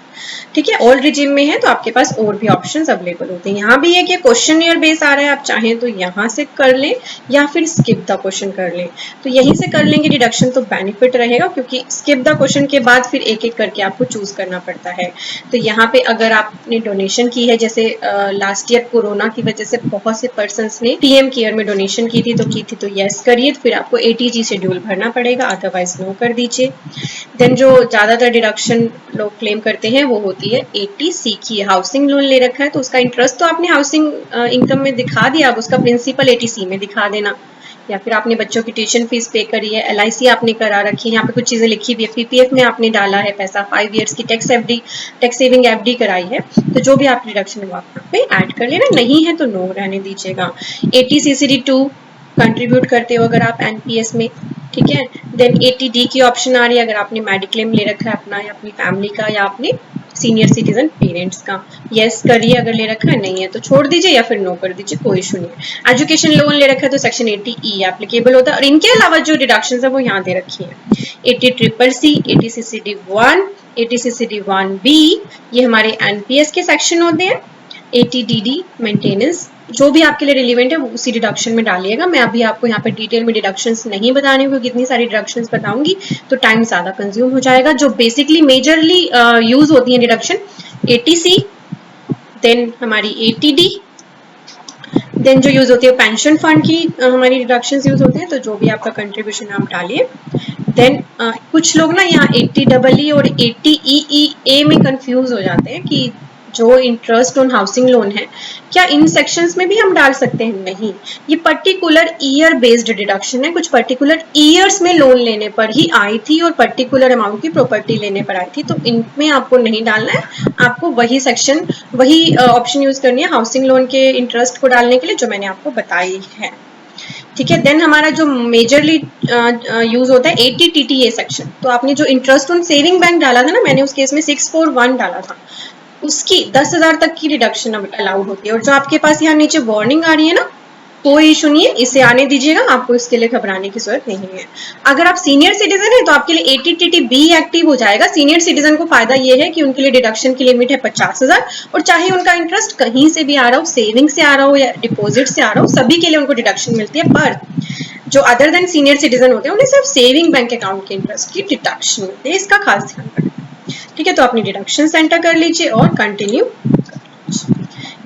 ठीक है, ओल्ड रिजीम में है तो आपके पास और भी ऑप्शंस अवेलेबल होते हैं। यहाँ भी है कि क्वेश्चनियर बेस आ रहा है, आप चाहें तो यहाँ से कर लें या फिर स्किप द क्वेश्चन कर लें। तो यहीं से कर लेंगे डिडक्शन तो बेनिफिट रहेगा, क्योंकि स्किप द क्वेश्चन के बाद फिर एक एक करके आपको चूज करना पड़ता है। तो यहाँ पे अगर आपने डोनेशन की है, जैसे लास्ट ईयर कोरोना की वजह से बहुत से पर्सन ने PM केयर में डोनेशन की थी तो यस करिए, फिर आपको ATG शेड्यूल भरना पड़ेगा, अदरवाइज नो कर दीजिए। देन जो ज्यादातर डिडक्शन लोग क्लेम करते हैं वो होती है 80C की। हाउसिंग लोन ले रखा है तो उसका इंटरेस्ट तो आपने हाउसिंग इनकम में दिखा दिया, अब उसका प्रिंसिपल 80C में दिखा देना। या फिर आपने बच्चों की ट्यूशन फीस पे करी है, LIC आपने करा रखी है, यहाँ पे कुछ चीजें लिखी हुई है, PPF में आपने डाला है पैसा, 5 इयर्स की टैक्स सेविंग FD कराई है, तो जो भी आप डिडक्शन है वो आप यहाँ पे ऐड कर लेना, नहीं है तो नो रहने दीजिएगा। 80 CCD 2 कंट्रीब्यूट करते हो अगर आप NPS में, ठीक है। देन 80D की ऑप्शन आ रही है अगर आपने मेडिक्लेम ले रखा है अपना या अपनी फैमिली का या अपने सीनियर सिटीजन पेरेंट्स का, यस करिए अगर ले रखा है, नहीं है तो छोड़ दीजिए या फिर नो कर दीजिए, कोई इशू नहीं है। एजुकेशन लोन ले रखा है तो सेक्शन 80E एप्लीकेबल होता है, और इनके अलावा जो डिडक्शन है वो यहाँ दे रखी है। 80CCC, 80 CCD 1, 80 CCD 1B ये हमारे NPS के सेक्शन होते हैं। 80DD मेंटेनेंस, जो भी आपके लिए रिलेवेंट है वो उसी डिडक्शन में डालिएगा। मैं अभी आपको यहाँ पे डिटेल में डिडक्शंस नहीं बताने को, कितनी सारी डिडक्शंस बताऊंगी तो टाइम ज्यादा कंज्यूम हो जाएगा। जो बेसिकली मेजरली यूज होती है डिडक्शन 80C, देन हमारी 80D, देन जो यूज होती है पेंशन फंड की हमारी डिडक्शंस यूज होते हैं, तो जो भी आपका कंट्रीब्यूशन आप डालिए। देन कुछ लोग ना यहाँ 80EE और 80EE में कंफ्यूज हो जाते हैं कि जो इंटरेस्ट ऑन हाउसिंग लोन है क्या इन सेक्शंस में भी हम डाल सकते हैं? नहीं, ये पर्टिकुलर ईयर बेस्ड डिडक्शन है, कुछ पर्टिकुलर ईयर्स में लोन लेने पर ही आई थी और पर्टिकुलर अमाउंट की प्रॉपर्टी लेने पर आई थी, तो इनमें आपको नहीं डालना है, आपको वही सेक्शन वही ऑप्शन यूज करनी है हाउसिंग लोन के इंटरेस्ट को डालने के लिए जो मैंने आपको बताई है। ठीक है, देन हमारा जो मेजरली यूज होता है 80TTA सेक्शन, तो आपने जो इंटरेस्ट ऑन सेविंग बैंक डाला था ना, मैंने उस केस में 641 डाला था, उसकी 10,000 तक की रिडक्शन अलाउड होती है। और जो आपके पास यहाँ नीचे वार्निंग आ रही है ना, कोई इशू नहीं है, इसे आने दीजिएगा, आपको इसके लिए घबराने की जरूरत नहीं है। अगर आप सीनियर सिटीजन है तो आपके लिए 80TTB एक्टिव हो जाएगा। सीनियर सिटीजन को फायदा ये है कि उनके लिए डिडक्शन की लिमिट है 50,000 और चाहे उनका इंटरेस्ट कहीं से भी आ रहा हो, सेविंग से आ रहा हो या डिपॉजिट से आ रहा हो, सभी के लिए उनको डिडक्शन मिलती है। पर जो अदर देन सीनियर सिटीजन होते हैं उन्हें सिर्फ सेविंग बैंक अकाउंट के इंटरेस्ट की डिडक्शन मिलती है, इसका खास ध्यान रखना। ठीक है, तो अपनी डिडक्शन एंटर कर लीजिए और कंटिन्यू।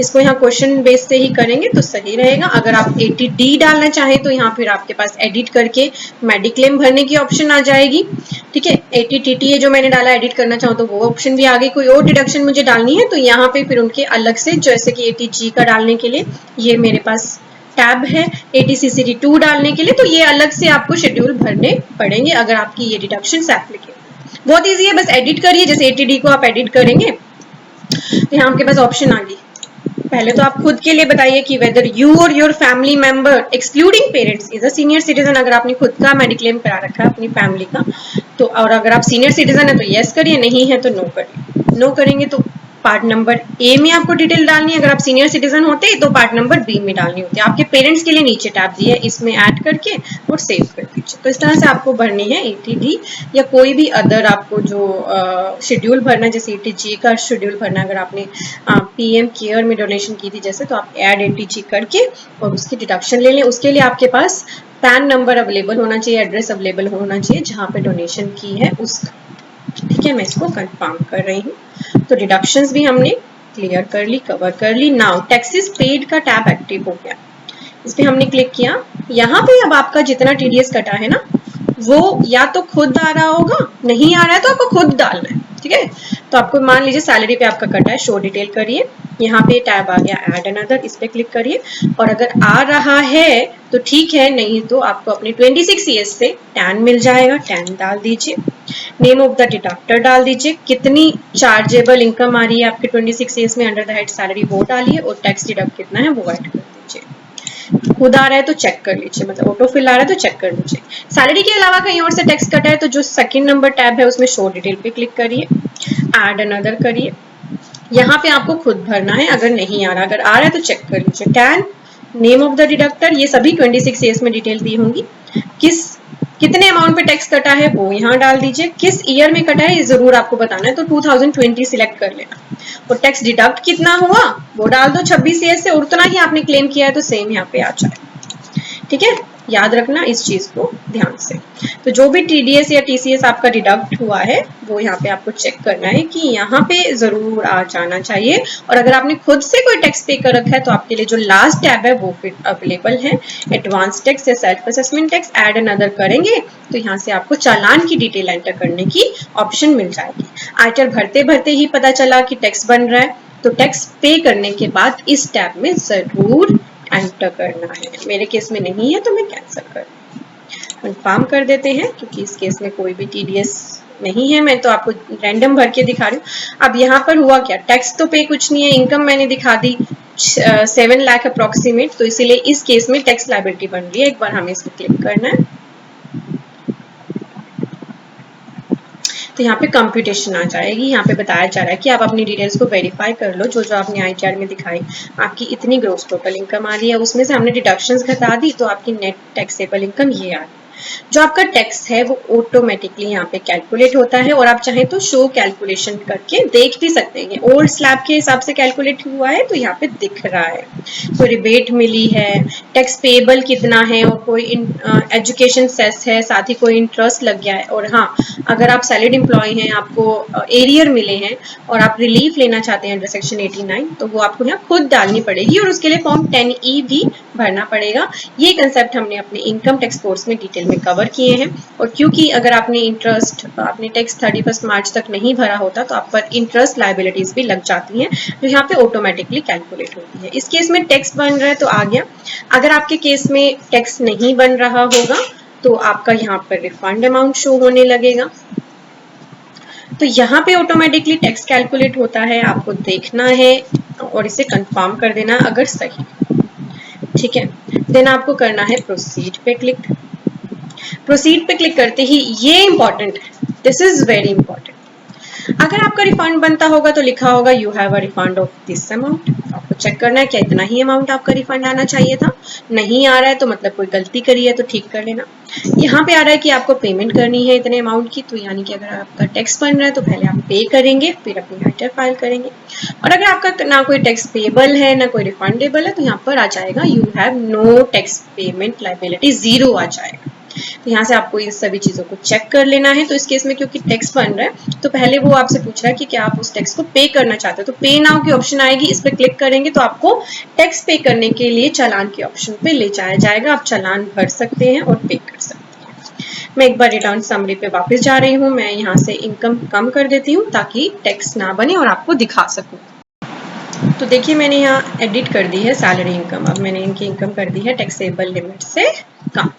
इसको यहाँ क्वेश्चन बेस से ही करेंगे तो सही रहेगा। अगर आप 80D डालना चाहें तो यहाँ फिर आपके पास एडिट करके मेडिक्लेम भरने की ऑप्शन आ जाएगी। ठीक है, 80TTA जो मैंने डाला एडिट करना चाहूँ तो वो ऑप्शन भी आ गई। कोई और डिडक्शन मुझे डालनी है तो यहाँ पे फिर उनके अलग से, जैसे कि 80G का डालने के लिए ये मेरे पास टैब है, 80CCD2 डालने के लिए तो ये अलग से आपको शेड्यूल भरने पड़ेंगे अगर आपकी ये डिडक्शन एप्लीकेबल। बहुत ईजी है, बस एडिट करिए, जैसे 80D को आप एडिट करेंगे तो यहाँ आपके पास ऑप्शन आ गई। पहले तो आप खुद के लिए बताइए कि वेदर यू और your family member excluding parents is a senior citizen. अगर आपने खुद का मेडिक्लेम करा रखा है अपनी फैमिली का तो, और अगर आप सीनियर सिटीजन है तो यस करिए, नहीं है तो नो करिए। नो करेंगे तो पार्ट नंबर ए में आपको डिटेल डालनी है, अगर आप सीनियर सिटीजन होते तो पार्ट नंबर बी में डालनी होती है। आपके पेरेंट्स के लिए नीचे टैब दिया है, इसमें ऐड करके और सेव कर दीजिए। तो इस तरह से आपको भरनी है 80D या कोई भी अदर आपको जो शेड्यूल भरना है, जैसे 80G का शेड्यूल भरना है। अगर आपने PM केयर में डोनेशन की थी जैसे, तो आप ऐड 80G करके और उसकी डिडक्शन ले लें। उसके लिए आपके पास पैन नंबर अवेलेबल होना चाहिए, एड्रेस अवेलेबल होना चाहिए जहाँ पे डोनेशन की है उसका। ठीक है, मैं इसको कंफर्म कर रही हूँ। तो डिडक्शंस भी हमने क्लियर कर ली, कवर कर ली। नाउ टैक्सेस पेड का टैब एक्टिव हो गया, इस पे हमने क्लिक किया। यहाँ पे अब आपका जितना TDS कटा है ना वो या तो खुद आ रहा होगा, नहीं आ रहा है तो आपको खुद डालना है। ठीक है, तो आपको मान लीजिए सैलरी पे आपका कटा है, शो डिटेल करिए, यहाँ पे टैब आ गया ऐड अनदर, इस पे क्लिक करिए और अगर आ रहा है तो ठीक है, नहीं तो आपको अपनी 26 CS से टैन मिल जाएगा, टैन डाल दीजिए। नेम ऑफ द डिडक्टर डाल दीजिए, कितनी चार्जेबल इनकम आ रही है आपके 26 CS में अंडर द हेड सैलरी वो डालिए और टैक्स डिडक्ट कितना है वो ऐड कर दीजिए। खुद आ रहा है तो चेक कर लीजिए, मतलब ऑटो फिल आ रहा है तो चेक कर लीजिए। सैलरी के अलावा कहीं और से टैक्स कटा है तो जो सेकंड नंबर टैब है उसमें शो डिटेल पे क्लिक करिए, ऐड अनदर करिए। यहाँ पे आपको खुद भरना है, अगर नहीं आ रहा, अगर आ रहा है तो चेक कर लीजिए। Tan, name of the deductor, ये सभी 26 CS में डिटेल दी होंगी। कितने अमाउंट पे टैक्स कटा है वो यहाँ डाल दीजिए। किस ईयर में कटा है ये जरूर आपको बताना है, तो 2020 सिलेक्ट कर लेना। और टैक्स डिडक्ट कितना हुआ वो डाल दो 26 CS से, उतना ही आपने क्लेम किया है तो सेम यहाँ पे आ जाए। ठीक है, याद रखना इस चीज को ध्यान से। तो जो भी TDS या TCS आपका डिडक्ट हुआ है वो यहाँ पे आपको चेक करना है कि यहाँ पे जरूर आ जाना चाहिए। और अगर आपने खुद से कोई टैक्स पे कर रखा है तो आपके लिए जो लास्ट टैब है वो फिर अवेलेबल है, एडवांस टैक्स या self assessment tax. Add another करेंगे तो यहाँ से आपको चालान की डिटेल एंटर करने की ऑप्शन मिल जाएगी। आयकर भरते भरते ही पता चला कि टैक्स बन रहा है तो टैक्स पे करने के बाद इस टैब में जरूर एंटर करना है। मेरे केस में नहीं है तो मैं कैंसिल कर कंफर्म कर देते हैं, क्योंकि इस केस में कोई भी TDS नहीं है, मैं तो आपको रैंडम भर के दिखा रही हूँ। अब यहाँ पर हुआ क्या, टैक्स तो पे कुछ नहीं है, इनकम मैंने दिखा दी 7 लाख अप्रोक्सीमेट, तो इसीलिए इस केस में टैक्स लायबिलिटी बन रही है। एक बार हमें इसको क्लिक करना है तो यहाँ पे कंप्यूटेशन आ जाएगी। यहाँ पे बताया जा रहा है कि आप अपनी डिटेल्स को वेरीफाई कर लो, जो जो आपने ITR में दिखाई। आपकी इतनी ग्रोस टोटल इनकम आ रही है, उसमें से हमने डिडक्शंस घटा दी तो आपकी नेट टैक्सेबल इनकम ये आ रही है। जो आपका टैक्स है वो ऑटोमेटिकली यहाँ पे कैलकुलेट होता है और आप चाहें तो शो कैलकुलेशन करके देख भी सकते हैं। ओल्ड स्लैब के हिसाब से कैलकुलेट हुआ है तो यहाँ पे दिख रहा है। तो रिबेट मिली है, टैक्स पेबल कितना है और कोई एजुकेशन सेस है, साथ ही कोई इंटरेस्ट लग गया है। और हाँ, अगर आप सैलरीड एम्प्लॉय हैं, आपको एरियर मिले हैं और आप रिलीफ लेना चाहते हैं अंडर सेक्शन 89 तो वो आपको यहाँ खुद डालनी पड़ेगी और उसके लिए फॉर्म 10E भी भरना पड़ेगा। ये कंसेप्ट हमने अपने इनकम टैक्स कोर्स में डिटेल में कवर किए हैं। और क्योंकि अगर आपने आपने टैक्स 31 मार्च तक नहीं भरा होता तो आप पर इंटरेस्ट लायबिलिटीज भी लग जाती हैं, जो यहाँ पे ऑटोमेटिकली कैलकुलेट होती है। इस केस में टैक्स बन रहा है तो आ गया। अगर आपके केस में टैक्स नहीं बन रहा होगा तो आपका यहाँ पर रिफंड अमाउंट शो होने लगेगा। तो यहाँ पे ऑटोमेटिकली टैक्स कैलकुलेट होता है, आपको देखना है और इसे कंफर्म कर देना अगर सही, ठीक है। देन आपको करना है प्रोसीड पे क्लिक। प्रोसीड पे क्लिक करते ही ये इंपॉर्टेंट है, दिस इज वेरी इंपॉर्टेंट। अगर आपका रिफंड बनता होगा तो लिखा होगा you have a refund of this amount. आपको चेक करना है क्या इतना ही अमाउंट आपका रिफंड आना चाहिए था। नहीं आ रहा है तो मतलब कोई गलती करी है तो ठीक कर लेना। यहाँ पे आ रहा है कि आपको पेमेंट करनी है इतने अमाउंट की, तो यानी कि अगर आपका टैक्स बन रहा है तो पहले आप पे करेंगे फिर अपनी आइटर फाइल करेंगे। और अगर आपका ना कोई टैक्स पेबल है ना कोई रिफंडेबल है तो यहाँ पर आ जाएगा you have no tax payment liability, 0 आ जाएगा। तो यहाँ से आपको इन सभी चीजों को चेक कर लेना है। तो इस केस में क्योंकि टैक्स बन रहा है तो पहले वो आपसे पूछ रहा है कि क्या आप उस टैक्स को पे करना चाहते हो, तो पे नाउ की ऑप्शन आएगी, इस पर क्लिक करेंगे तो आपको टैक्स पे करने के लिए चालान के ऑप्शन पे ले जाया जाएगा। आप चालान भर सकते हैं और पे कर सकते हैं। मैं एक बार रिटर्न समरी पे वापस जा रही हूँ। मैं यहाँ से इनकम कम कर देती हूँ ताकि टैक्स ना बने और आपको दिखा सकूँ। तो देखिए मैंने यहाँ एडिट कर दी है सैलरी इनकम। अब मैंने इनकी इनकम कर दी है टैक्सेबल लिमिट से कम।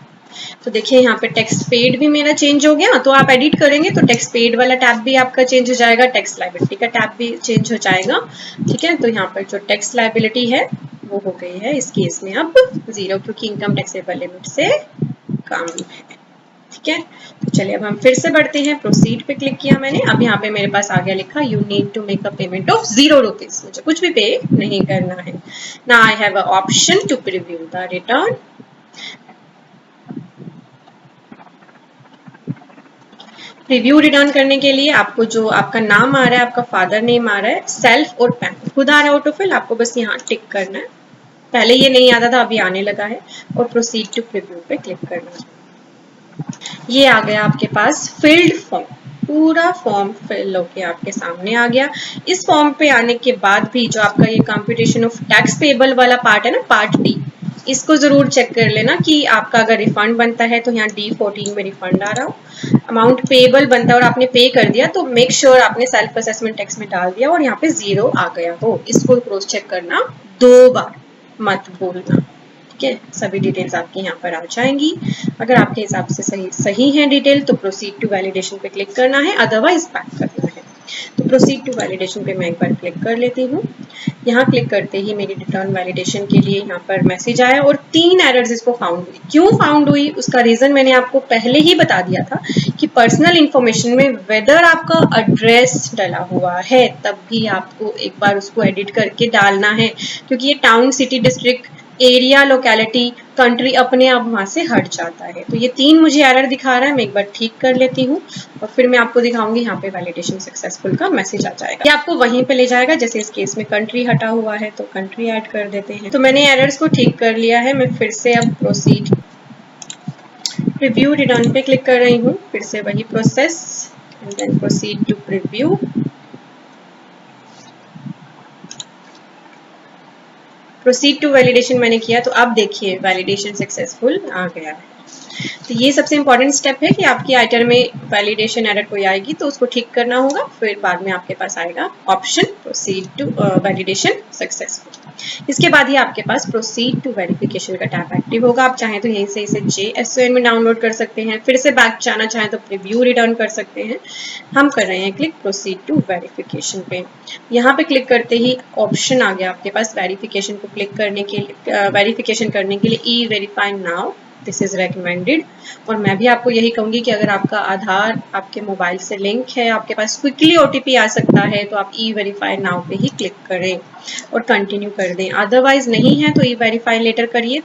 तो देखिए यहाँ पे टैक्स पेड भी मेरा चेंज हो गया। तो आप एडिट करेंगे तो टैक्स पेड वाला टैब भी आपका चेंज हो जाएगा, टैक्स लायबिलिटी का टैब भी चेंज हो जाएगा, ठीक है। तो यहाँ पर जो टैक्स लायबिलिटी है वो हो गई है इस केस में अब 0, क्योंकि इनकम टैक्सेबल लिमिट से कम है, ठीक है। तो चलिए अब हम फिर से बढ़ते हैं। प्रोसीड पे क्लिक किया मैंने। अब यहाँ पे मेरे पास आ गया लिखा you need to make a payment of 0 rupees. मुझे कुछ भी पे नहीं करना है ना। I have a option to preview the return. Preview return करने के लिए आपको जो आपका नाम आ रहा है, आपका फादर नेम आ रहा है, सेल्फ और पैन खुद आ रहा है ऑटोफिल, आपको बस यहाँ टिक करना है। पहले ये नहीं आता था, अभी आने लगा है। और प्रोसीड टू प्रीव्यू पे क्लिक करना है। ये आ गया आपके पास फिल्ड फॉर्म, पूरा फॉर्म फिल होके आपके सामने आ गया। इस फॉर्म पे आने के बाद भी जो आपका ये कंप्यूटेशन ऑफ टैक्स पेबल वाला पार्ट है ना, पार्ट डी, इसको जरूर चेक कर लेना कि आपका अगर रिफंड बनता है तो यहाँ D14 में रिफंड आ रहा हो, अमाउंट पेबल बनता है और आपने पे कर दिया तो मेक श्योर आपने सेल्फ असेसमेंट टैक्स में डाल दिया और यहाँ पे 0 आ गया हो। इसको क्रॉस चेक करना 2 बार, मत भूलना, ठीक है। सभी डिटेल्स आपकी यहाँ पर आ जाएंगी। अगर आपके हिसाब से सही है डिटेल तो प्रोसीड टू वैलिडेशन पे क्लिक करना है, अदरवाइज बैक करना है। तो प्रोसीड टू वैलिडेशन पे मैं एक बार क्लिक कर लेती हूँ। यहाँ क्लिक करते ही मेरी रिटर्न वैलिडेशन के लिए यहाँ पर मैसेज आया और 3 एरर्स इसको फाउंड हुई। क्यों फाउंड हुई उसका रीजन मैंने आपको पहले ही बता दिया था कि पर्सनल इंफॉर्मेशन में वेदर आपका एड्रेस डला हुआ है तब भी आपको एक बार उसको एडिट करके डालना है, क्योंकि ये town, city, district, area, locality, country अपने आप वहां से हट जाता है। तो ये 3 मुझे एरर दिखा रहा है, मैं एक बार ठीक कर लेती हूँ और फिर मैं आपको दिखाऊंगी। यहाँ पे वैलिडेशन सक्सेसफुल का मैसेज आ जाएगा, ये आपको वहीं पे ले जाएगा। जैसे इस केस में कंट्री हटा हुआ है तो कंट्री ऐड कर देते हैं। तो मैंने एरर्स को ठीक कर लिया है। मैं फिर से अब प्रोसीड प्रीव्यू रिटर्न पे क्लिक कर रही हूँ, फिर से वही process and then proceed to preview. Proceed to validation मैंने किया तो अब देखिए वैलिडेशन सक्सेसफुल आ गया है। तो ये सबसे इंपॉर्टेंट स्टेप है कि आपकी आइटर में वैलिडेशन एरर कोई आएगी तो उसको ठीक करना होगा, फिर बाद में आपके पास आएगा option proceed to validation successful. इसके बाद ही आपके पास प्रोसीड टू वेरिफिकेशन का टैब एक्टिव होगा। आप चाहें तो यहीं से इसे JSON में डाउनलोड कर सकते हैं, फिर से बैक जाना चाहें तो प्रीव्यू रिटर्न कर सकते हैं। हम कर रहे हैं क्लिक प्रोसीड टू वेरिफिकेशन पे। यहाँ पे क्लिक करते ही ऑप्शन आ गया आपके पास वेरिफिकेशन को क्लिक करने के लिए, वेरिफिकेशन करने के लिए E-Verify now, this is recommended. और मैं भी आपको यही कहूंगी कि अगर आपका आधार आपके मोबाइल से लिंक है, आपके पास क्विकली OTP आ सकता है तो आप E-Verify नाउ पे ही क्लिक करें और कंटिन्यू कर दें। अदरवाइज नहीं है तो E-Verify लेटर करिए,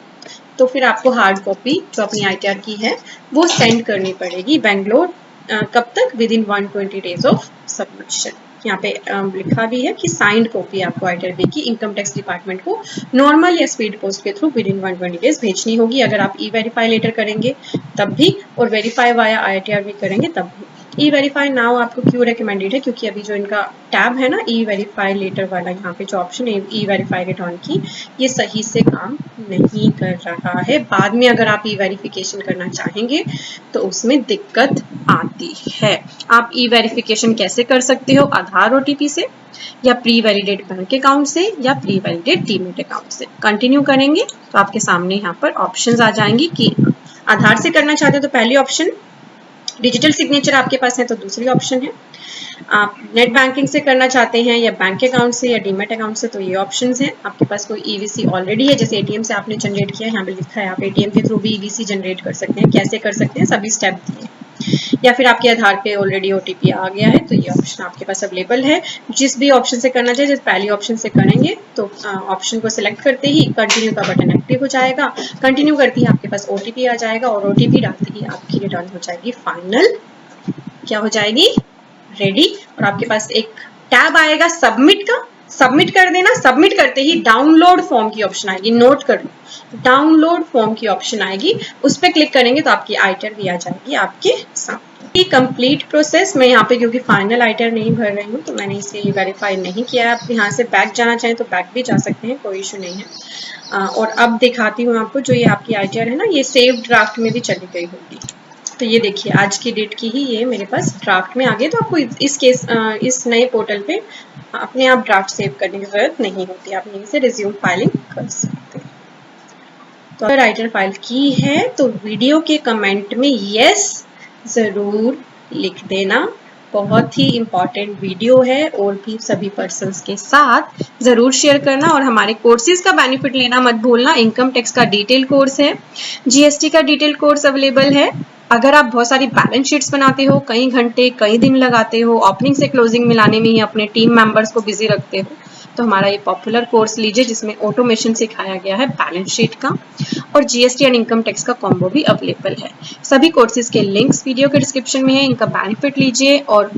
तो फिर आपको हार्ड कॉपी जो अपनी ITR की है वो सेंड करनी पड़ेगी बेंगलोर। कब तक? With in 120 days of submission. यहाँ पे लिखा भी है कि साइंड कॉपी आपको ITR की इनकम टैक्स डिपार्टमेंट को नॉर्मल या स्पीड पोस्ट के थ्रू विद इन 120 डेज भेजनी होगी। अगर आप E-Verify लेटर करेंगे तब भी और वेरीफाई वाया ITR भी करेंगे तब भी। ई वेरीफाई नाउ आपको क्यों रिकमेंडेड है, क्योंकि अभी जो इनका टैब है ना ई वेरीफाई लेटर वाला, यहाँ पे जो ऑप्शन है ई वेरीफाई रिटर्न की, ये सही से काम नहीं कर रहा है। बाद में अगर आप ई वेरिफिकेशन करना चाहेंगे तो उसमें दिक्कत आती है। आप ई वेरिफिकेशन कैसे कर सकते हो, आधार ओटीपी से या प्री वैलिडेट बैंक अकाउंट से या प्री वैलिडेट डीमेट अकाउंट से। कंटिन्यू करेंगे तो आपके सामने यहाँ पर ऑप्शंस आ जाएंगी कि आधार से करना चाहते हो तो पहली ऑप्शन, डिजिटल सिग्नेचर आपके पास है तो दूसरी ऑप्शन है, आप नेट बैंकिंग से करना चाहते हैं या बैंक अकाउंट से या डीमेट अकाउंट से तो ये ऑप्शंस हैं। आपके पास कोई ईवीसी ऑलरेडी है, जैसे एटीएम से आपने जनरेट किया है, यहाँ पे लिखा है आप एटीएम के थ्रू भी ईवीसी जनरेट कर सकते हैं। कैसे कर सकते हैं, सभी स्टेप दिए। या फिर आपके आधार पे ऑलरेडी ओटीपी आ गया है तो ये ऑप्शन आपके पास अवेलेबल है। जिस भी ऑप्शन से करना चाहिए, जैसे पहली ऑप्शन से करेंगे तो ऑप्शन को सिलेक्ट करते ही कंटिन्यू का बटन एक्टिव हो जाएगा। कंटिन्यू करते ही आपके पास ओटीपी आ जाएगा और ओटीपी डालते ही आपकी रिटर्न हो जाएगी फाइनल, क्या हो जाएगी, रेडी। और आपके पास एक टैब आएगा सबमिट का, सबमिट कर देना। सबमिट करते ही डाउनलोड फॉर्म की ऑप्शन आएगी, नोट कर लो, डाउनलोड फॉर्म की ऑप्शन आएगी, उस पर क्लिक करेंगे तो आपकी आईटर भी आ जाएगी आपके सामने। कंप्लीट प्रोसेस, मैं यहाँ पे क्योंकि फाइनल आईटर नहीं भर रही हूँ तो मैंने इसे वेरीफाई नहीं किया है। आप यहाँ से बैक जाना चाहें तो बैक भी जा सकते हैं, कोई इशू नहीं है। और अब दिखाती हूँ आपको, जो ये आपकी आईटर है ना, ये सेव ड्राफ्ट में भी चली गई होगी। तो ये देखिए आज की डेट की ही ये मेरे पास ड्राफ्ट में आ गई। तो आपको इस नए पोर्टल पे अपने आप ड्राफ्ट सेव करने की जरूरत नहीं होती, आप यहीं से रिज्यूम फाइलिंग कर सकते हैं। तो अगर राइटर फाइल की है तो वीडियो के कमेंट में यस जरूर लिख देना। बहुत ही इम्पॉर्टेंट वीडियो है और भी सभी पर्सन्स के साथ जरूर शेयर करना। और हमारे कोर्सेज का बेनिफिट लेना मत भूलना। इनकम टैक्स का डिटेल कोर्स है, जीएसटी का डिटेल कोर्स अवेलेबल है। अगर आप बहुत सारी बैलेंस शीट्स बनाते हो, कई घंटे कई दिन लगाते हो, ओपनिंग से क्लोजिंग मिलाने में ही अपने टीम मेंबर्स को बिजी रखते हो, तो हमारा ये पॉपुलर कोर्स लीजिए जिसमें ऑटोमेशन सिखाया गया है बैलेंस शीट का, और जीएसटी एंड इनकम टैक्स का कॉम्बो भी अवेलेबल है। सभी कोर्सेज के लिंक्स वीडियो के डिस्क्रिप्शन में है, इनका बेनिफिट लीजिए और